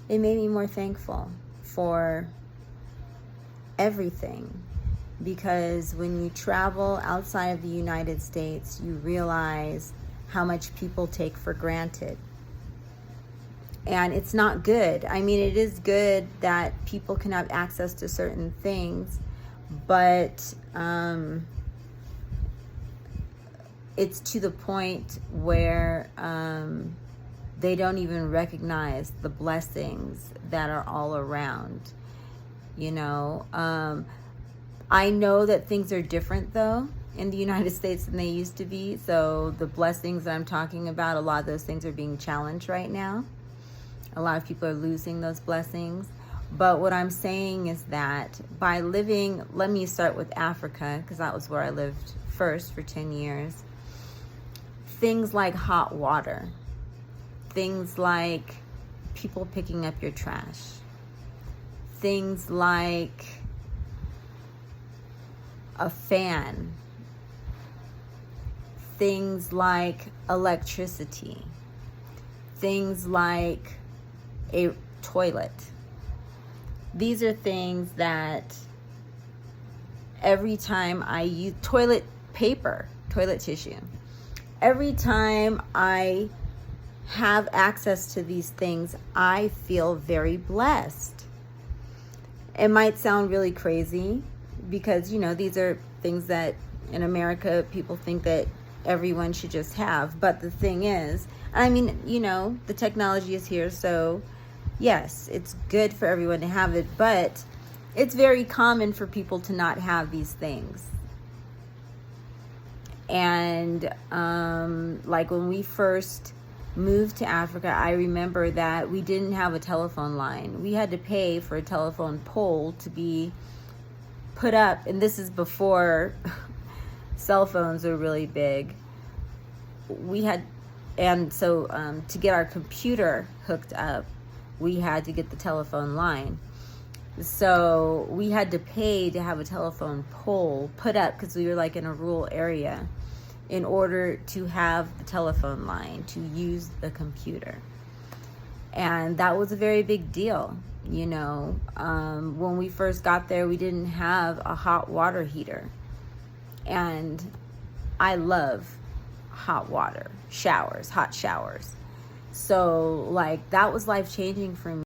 it made me more thankful for everything. Because when you travel outside of the United States, you realize how much people take for granted. And it's not good. I mean, it is good that people can have access to certain things, but it's to the point where they don't even recognize the blessings that are all around, you know. I know that things are different, though, in the United States than they used to be. So the blessings that I'm talking about, a lot of those things are being challenged right now. A lot of people are losing those blessings. But what I'm saying is that by living, let me start with Africa, because that was where I lived first for 10 years. Things like hot water, things like people picking up your trash, things like a fan, things like electricity, things like a toilet. These are things that every time I use toilet paper, toilet tissue, every time I have access to these things, I feel very blessed. It might sound really crazy because, you know, these are things that in America people think that everyone should just have. But the thing is, I mean, you know, the technology is here, so yes, it's good for everyone to have it, but it's very common for people to not have these things. And like when we first moved to Africa, I remember that we didn't have a telephone line. We had to pay for a telephone pole to be put up, and this is before cell phones were really big. So to get our computer hooked up, we had to get the telephone line. So we had to pay to have a telephone pole put up because we were like in a rural area in order to have the telephone line, to use the computer. And that was a very big deal. You know, when we first got there, we didn't have a hot water heater. And I love hot water, showers, hot showers. So like that was life-changing for me.